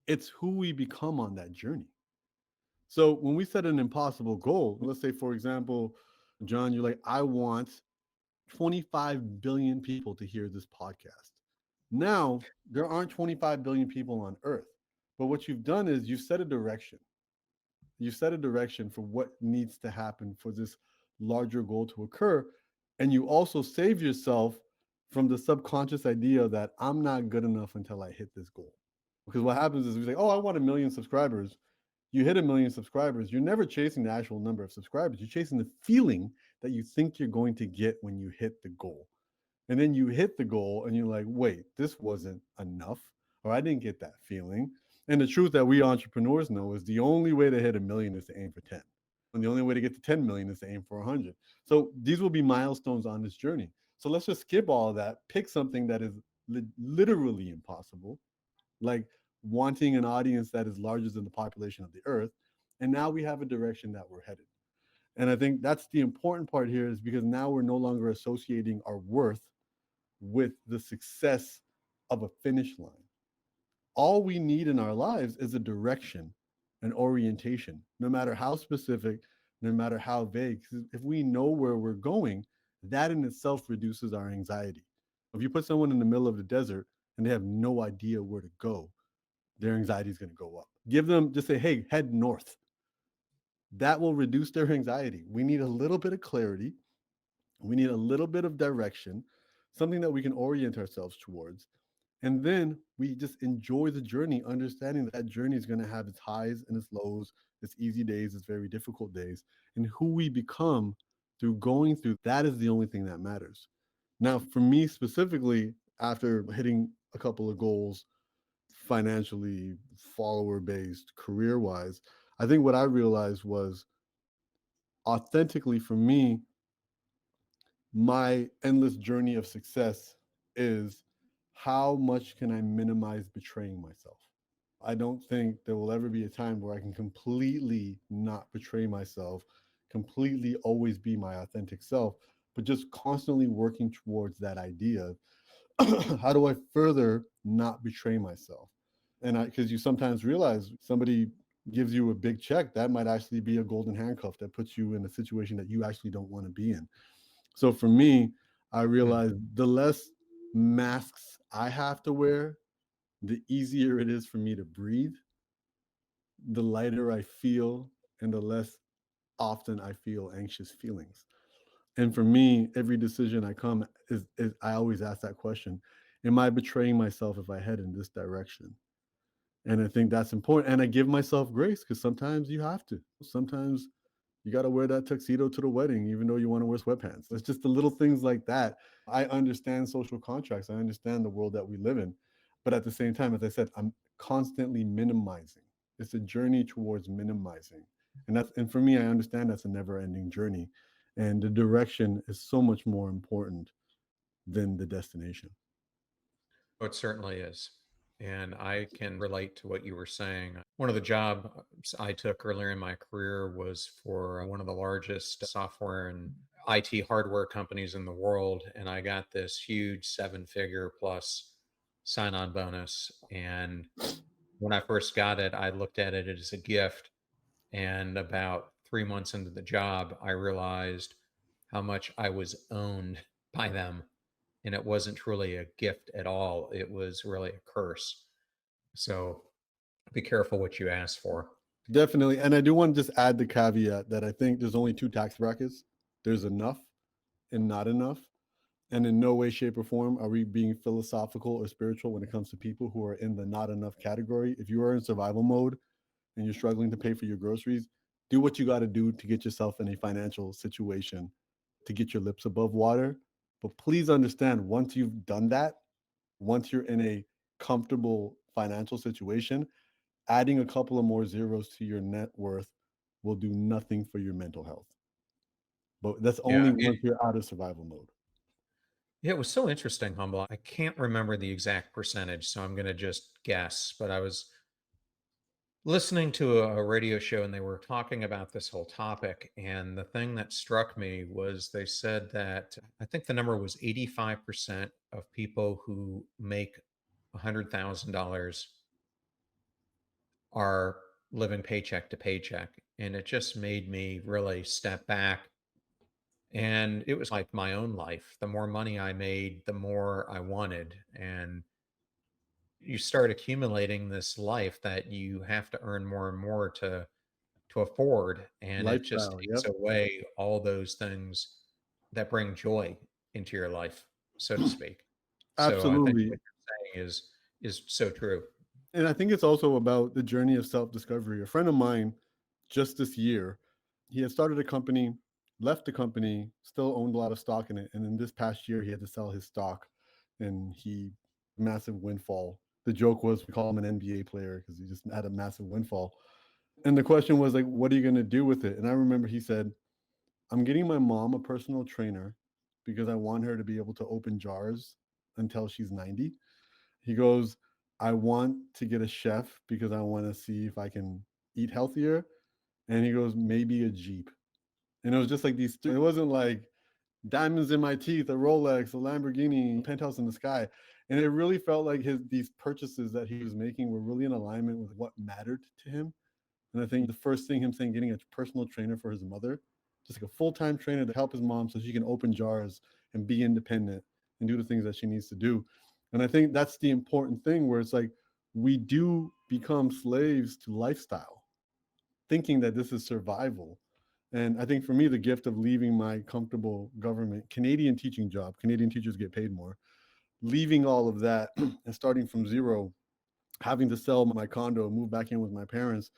it's who we become on that journey. So when we set an impossible goal, let's say, for example, John, you're like, I want 25 billion people to hear this podcast. Now, there aren't 25 billion people on earth, but what you've done is you've set a direction. You set a direction for what needs to happen for this larger goal to occur. And you also save yourself from the subconscious idea that I'm not good enough until I hit this goal. Because what happens is we say, oh, I want 1 million subscribers. You hit 1 million subscribers. You're never chasing the actual number of subscribers. You're chasing the feeling that you think you're going to get when you hit the goal. And then you hit the goal and you're like, wait, this wasn't enough, or I didn't get that feeling. And the truth that we entrepreneurs know is the only way to hit 1 million is to aim for 10. And the only way to get to 10 million is to aim for 100. So these will be milestones on this journey. So let's just skip all of that, pick something that is literally impossible, like wanting an audience that is larger than the population of the earth. And now we have a direction that we're headed. And I think that's the important part here, is because now we're no longer associating our worth with the success of a finish line. All we need in our lives is a direction, an orientation, no matter how specific, no matter how vague. If we know where we're going, that in itself reduces our anxiety. If you put someone in the middle of the desert and they have no idea where to go, their anxiety is going to go up. Give them, just say, hey, head north. That will reduce their anxiety. We need a little bit of clarity. We need a little bit of direction, something that we can orient ourselves towards. And then we just enjoy the journey, understanding that journey is going to have its highs and its lows, its easy days, its very difficult days. And who we become through going through that is the only thing that matters. Now, for me specifically, after hitting a couple of goals, financially, follower based, career wise, I think what I realized was authentically for me, my endless journey of success is how much can I minimize betraying myself? I don't think there will ever be a time where I can completely not betray myself, completely always be my authentic self, but just constantly working towards that idea. How do I further not betray myself? And because you sometimes realize somebody gives you a big check, that might actually be a golden handcuff that puts you in a situation that you actually don't want to be in. So for me, I realized the less masks I have to wear, the easier it is for me to breathe, the lighter I feel, and the less often I feel anxious feelings. And for me, every decision I come is I always ask that question: am I betraying myself if I head in this direction? And I think that's important. And I give myself grace, because sometimes you have to. Sometimes you got to wear that tuxedo to the wedding, even though you want to wear sweatpants. It's just the little things like that. I understand social contracts. I understand the world that we live in. But at the same time, as I said, I'm constantly minimizing. It's a journey towards minimizing. And for me, I understand that's a never ending journey. And the direction is so much more important than the destination. Oh, it certainly is. And I can relate to what you were saying. One of the jobs I took earlier in my career was for one of the largest software and IT hardware companies in the world. And I got this huge 7-figure plus sign on bonus. And when I first got it, I looked at it as a gift. And about 3 months into the job, I realized how much I was owned by them. And it wasn't truly a gift at all, it was really a curse. So be careful what you ask for. Definitely. And I do want to just add the caveat that I think there's only two tax brackets. There's enough and not enough. And in no way, shape, or form are we being philosophical or spiritual when it comes to people who are in the not enough category. If you are in survival mode and you're struggling to pay for your groceries, do what you got to do to get yourself in a financial situation to get your lips above water. But please understand, once you've done that, once you're in a comfortable financial situation, adding a couple of more zeros to your net worth will do nothing for your mental health. But that's only Yeah, once you're out of survival mode. it was so interesting, Humble. I can't remember the exact percentage, so I'm going to just guess. But I was listening to a radio show and they were talking about this whole topic. And the thing that struck me was they said that I think the number was 85% of people who make $100,000 are living paycheck to paycheck. And it just made me really step back. And it was like my own life. The more money I made, the more I wanted. And you start accumulating this life that you have to earn more and more to afford, and it just Lifestyle, takes yep. away all those things that bring joy into your life, so to speak. So I think Absolutely. what you're saying is so true. And I think it's also about the journey of self-discovery. A friend of mine just this year, he had started a company, left the company, still owned a lot of stock in it. And in this past year, he had to sell his stock and he massive windfall. The joke was we call him an NBA player because he just had a massive windfall. And the question was like, what are you going to do with it? And I remember he said, I'm getting my mom a personal trainer because I want her to be able to open jars until she's 90. He goes, I want to get a chef because I want to see if I can eat healthier. And he goes, maybe a Jeep. And it was just like these, it wasn't like diamonds in my teeth, a Rolex, a Lamborghini, penthouse in the sky. And it really felt like these purchases that he was making were really in alignment with what mattered to him. And I think the first thing him saying, getting a personal trainer for his mother, just like a full-time trainer to help his mom so she can open jars and be independent and do the things that she needs to do. And I think that's the important thing where it's like we do become slaves to lifestyle, thinking that this is survival. And I think for me, the gift of leaving my comfortable government Canadian teaching job, Canadian teachers get paid more, leaving all of that and starting from zero, having to sell my condo, move back in with my parents,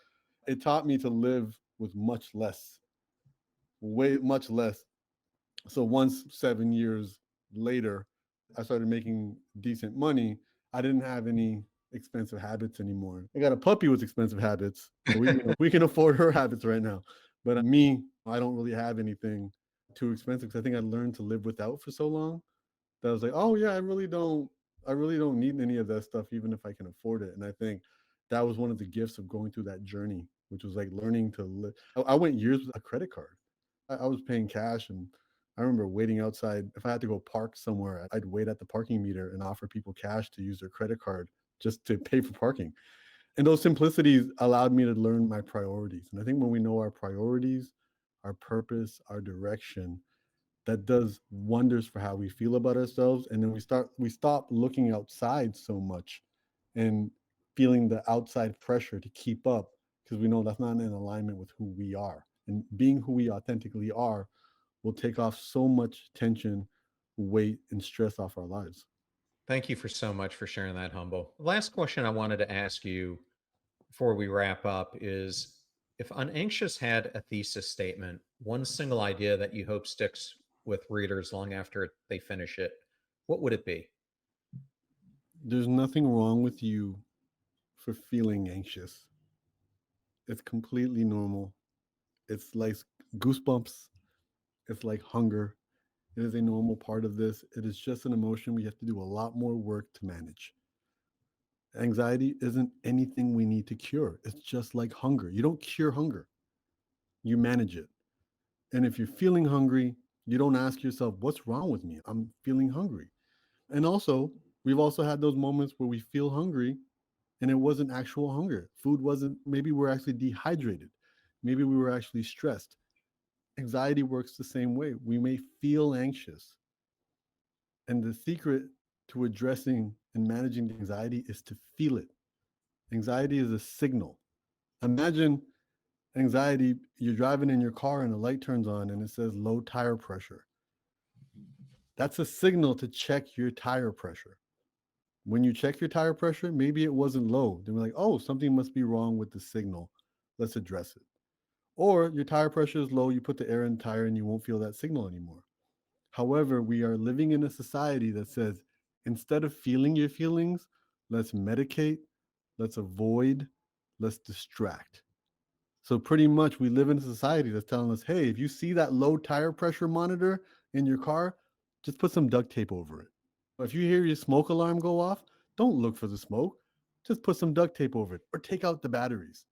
it taught me to live with much less, way much less. So once 7 years later, I started making decent money. I didn't have any expensive habits anymore. I got a puppy with expensive habits. But we can afford her habits right now. But me, I don't really have anything too expensive because I think I learned to live without for so long that I was like, oh yeah, I really don't need any of that stuff, even if I can afford it. And I think that was one of the gifts of going through that journey, which was like learning to live. I went years with a credit card. I was paying cash, and I remember waiting outside. If I had to go park somewhere, I'd wait at the parking meter and offer people cash to use their credit card just to pay for parking. And those simplicities allowed me to learn my priorities. And I think when we know our priorities, our purpose, our direction, that does wonders for how we feel about ourselves. And then we stop looking outside so much and feeling the outside pressure to keep up because we know that's not in alignment with who we are. And being who we authentically are will take off so much tension, weight, and stress off our lives. Thank you for so much for sharing that, Humble. Last question I wanted to ask you before we wrap up is, if Unanxious had a thesis statement, one single idea that you hope sticks with readers long after they finish it, what would it be? There's nothing wrong with you for feeling anxious. It's completely normal. It's like goosebumps. It's like hunger. It is a normal part of this. It is just an emotion we have to do a lot more work to manage. Anxiety isn't anything we need to cure. It's just like hunger. You don't cure hunger, you manage it. And if you're feeling hungry, you don't ask yourself, what's wrong with me? I'm feeling hungry. And also, we've also had those moments where we feel hungry and it wasn't actual hunger. Food wasn't, maybe we're actually dehydrated. Maybe we were actually stressed. Anxiety works the same way. We may feel anxious. And the secret to addressing and managing the anxiety is to feel it. Anxiety is a signal. Imagine anxiety, you're driving in your car and the light turns on and it says low tire pressure. That's a signal to check your tire pressure. When you check your tire pressure, maybe it wasn't low. Then we're like, oh, something must be wrong with the signal. Let's address it. Or your tire pressure is low, you put the air in the tire and you won't feel that signal anymore. However, we are living in a society that says instead of feeling your feelings, let's medicate, let's avoid, let's distract. So pretty much we live in a society that's telling us, hey, if you see that low tire pressure monitor in your car, just put some duct tape over it. If you hear your smoke alarm go off, don't look for the smoke. Just put some duct tape over it or take out the batteries.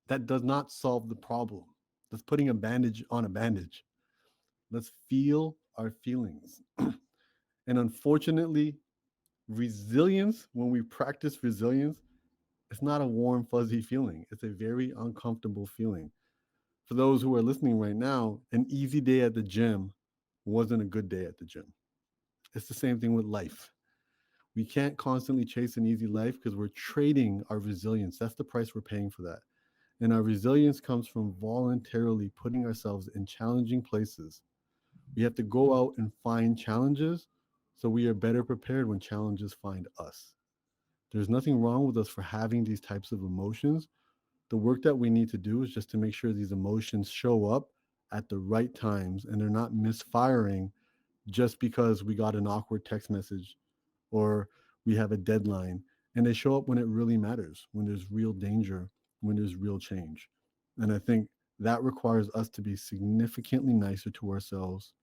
That does not solve the problem. That's putting a bandage on a bandage. Let's feel our feelings. And unfortunately, resilience, when we practice resilience, it's not a warm, fuzzy feeling. It's a very uncomfortable feeling. For those who are listening right now, an easy day at the gym wasn't a good day at the gym. It's the same thing with life. We can't constantly chase an easy life because we're trading our resilience. That's the price we're paying for that. And our resilience comes from voluntarily putting ourselves in challenging places. We have to go out and find challenges so we are better prepared when challenges find us. There's nothing wrong with us for having these types of emotions. The work that we need to do is just to make sure these emotions show up at the right times and they're not misfiring just because we got an awkward text message or we have a deadline. And they show up when it really matters, when there's real danger, when there's real change. And I think that requires us to be significantly nicer to ourselves,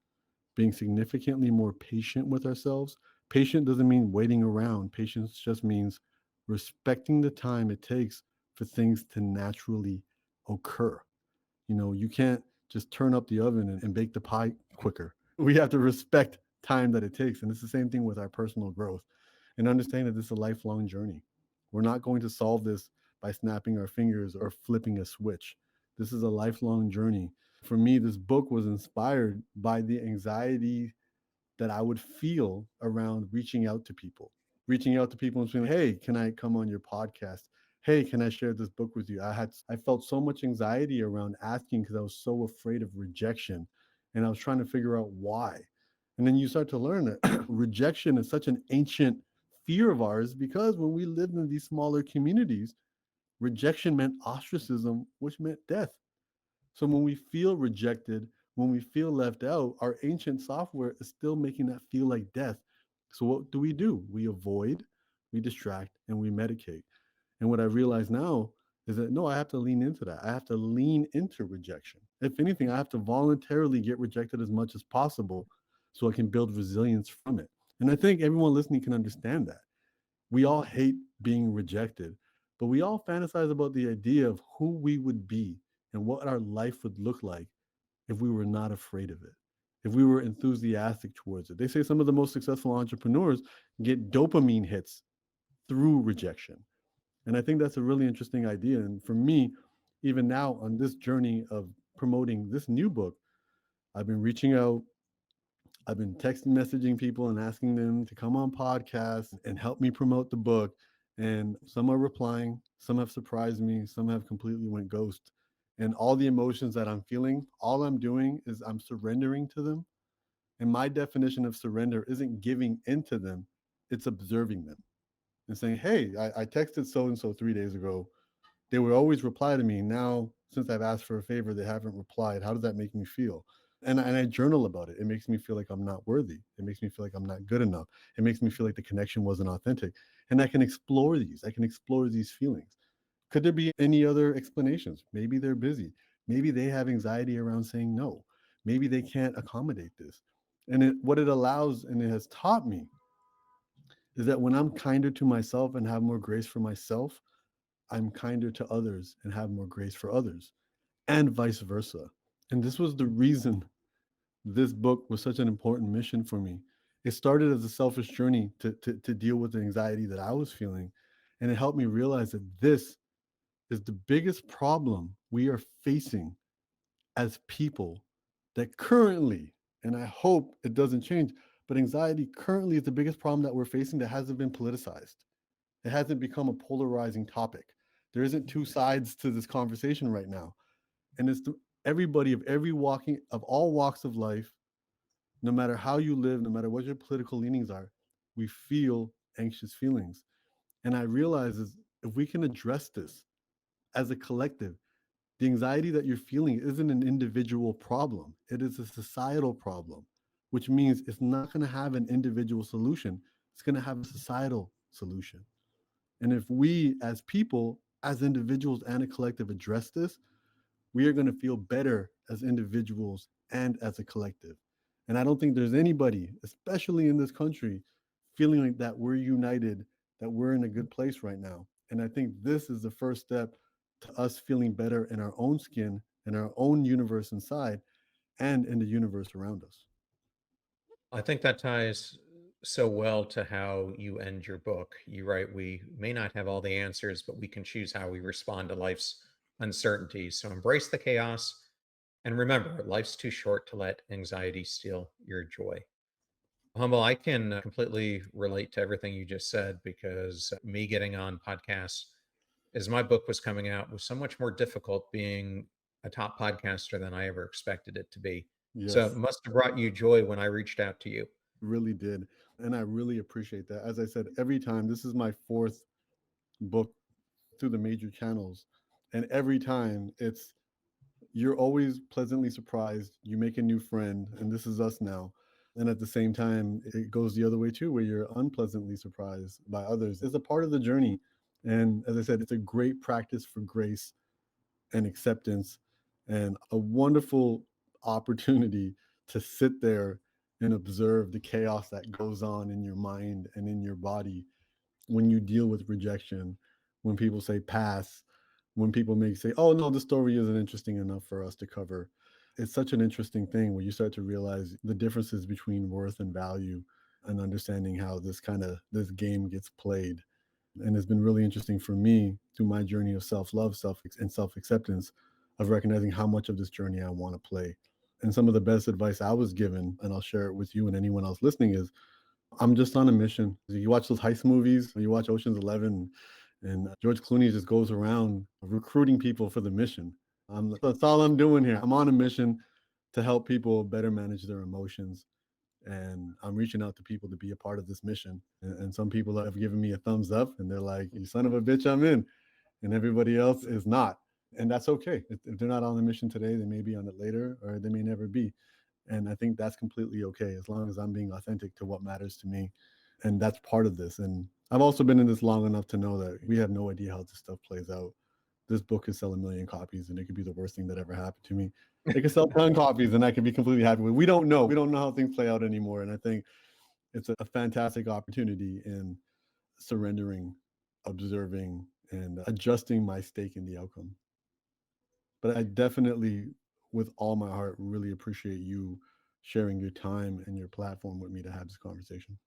being significantly more patient with ourselves. Patient doesn't mean waiting around. Patience just means respecting the time it takes for things to naturally occur. You know, you can't just turn up the oven and bake the pie quicker. We have to respect time that it takes. And it's the same thing with our personal growth and understand that this is a lifelong journey. We're not going to solve this by snapping our fingers or flipping a switch. This is a lifelong journey. For me, this book was inspired by the anxiety that I would feel around reaching out to people, and saying, "Hey, can I come on your podcast? Hey, can I share this book with you?" I felt so much anxiety around asking because I was so afraid of rejection, and I was trying to figure out why. And then you start to learn that rejection is such an ancient fear of ours because when we lived in these smaller communities, rejection meant ostracism, which meant death. So when we feel rejected, when we feel left out, our ancient software is still making that feel like death. So what do? We avoid, we distract, and we medicate. And what I realize now is that no, I have to lean into that. I have to lean into rejection. If anything, I have to voluntarily get rejected as much as possible so I can build resilience from it. And I think everyone listening can understand that. We all hate being rejected, but we all fantasize about the idea of who we would be and what our life would look like if we were not afraid of it, if we were enthusiastic towards it. They say some of the most successful entrepreneurs get dopamine hits through rejection. And I think that's a really interesting idea. And for me, even now on this journey of promoting this new book, I've been reaching out, I've been texting, messaging people and asking them to come on podcasts and help me promote the book. And some are replying, some have surprised me, some have completely went ghost. And all the emotions that I'm feeling, all I'm doing is I'm surrendering to them. And my definition of surrender isn't giving into them, it's observing them and saying, hey, I texted so and so 3 days ago. They would always reply to me. Now, since I've asked for a favor, they haven't replied. How does that make me feel? And I journal about it. It makes me feel like I'm not worthy. It makes me feel like I'm not good enough. It makes me feel like the connection wasn't authentic. And I can explore these. I can explore these feelings. Could there be any other explanations? Maybe they're busy. Maybe they have anxiety around saying no. Maybe they can't accommodate this. And what it allows and it has taught me is that when I'm kinder to myself and have more grace for myself, I'm kinder to others and have more grace for others, and vice versa. And this was the reason this book was such an important mission for me. It started as a selfish journey to deal with the anxiety that I was feeling. And it helped me realize that this is the biggest problem we are facing as people, that currently, and I hope it doesn't change, but anxiety currently is the biggest problem that we're facing that hasn't been politicized. It hasn't become a polarizing topic. There isn't two sides to this conversation right now. And it's everybody of all walks of life, no matter how you live, no matter what your political leanings are, we feel anxious feelings. And I realize is if we can address this as a collective, the anxiety that you're feeling isn't an individual problem. It is a societal problem, which means it's not going to have an individual solution. It's going to have a societal solution. And if we as people, as individuals and a collective address this, we are going to feel better as individuals and as a collective. And I don't think there's anybody, especially in this country, feeling like that we're united, that we're in a good place right now. And I think this is the first step to us feeling better in our own skin, in our own universe inside, and in the universe around us. I think that ties so well to how you end your book. You write, we may not have all the answers, but we can choose how we respond to life's uncertainties. So embrace the chaos and remember, life's too short to let anxiety steal your joy. Humble, I can completely relate to everything you just said because me getting on podcasts as my book was coming out was so much more difficult being a top podcaster than I ever expected it to be. So it Yes, must have brought you joy when I reached out to you. really did. And I really appreciate that. As I said, every time, this is my fourth book through the major channels. And every time you're always pleasantly surprised. You make a new friend, and this is us now. And at the same time, it goes the other way too, where you're unpleasantly surprised by others. It's a part of the journey. And as I said, it's a great practice for grace and acceptance and a wonderful opportunity to sit there and observe the chaos that goes on in your mind and in your body when you deal with rejection, when people say pass, when people may say, oh no, the story isn't interesting enough for us to cover. It's such an interesting thing where you start to realize the differences between worth and value and understanding how this game gets played. And it's been really interesting for me through my journey of self-love, self-acceptance, of recognizing how much of this journey I want to play. And some of the best advice I was given, and I'll share it with you and anyone else listening, is I'm just on a mission. You watch those heist movies, you watch Ocean's 11, and George Clooney just goes around recruiting people for the mission. That's all I'm doing here. I'm on a mission to help people better manage their emotions. And I'm reaching out to people to be a part of this mission. And some people have given me a thumbs up and they're like, you son of a bitch, I'm in. And everybody else is not. And that's okay. If they're not on the mission today, they may be on it later or they may never be. And I think that's completely okay as long as I'm being authentic to what matters to me. And that's part of this. And I've also been in this long enough to know that we have no idea how this stuff plays out. This book could sell 1,000,000 copies and it could be the worst thing that ever happened to me. It could sell 10 copies and I could be completely happy with. We don't know. We don't know how things play out anymore. And I think it's a fantastic opportunity in surrendering, observing, and adjusting my stake in the outcome. But I definitely, with all my heart, really appreciate you sharing your time and your platform with me to have this conversation.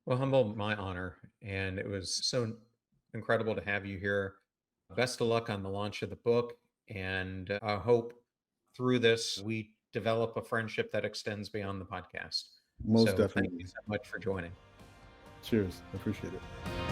Well, Humble, my honor. And it was so incredible to have you here. Best of luck on the launch of the book. And I hope through this, we develop a friendship that extends beyond the podcast. Most So thank you definitely. so much for joining. Cheers. I appreciate it.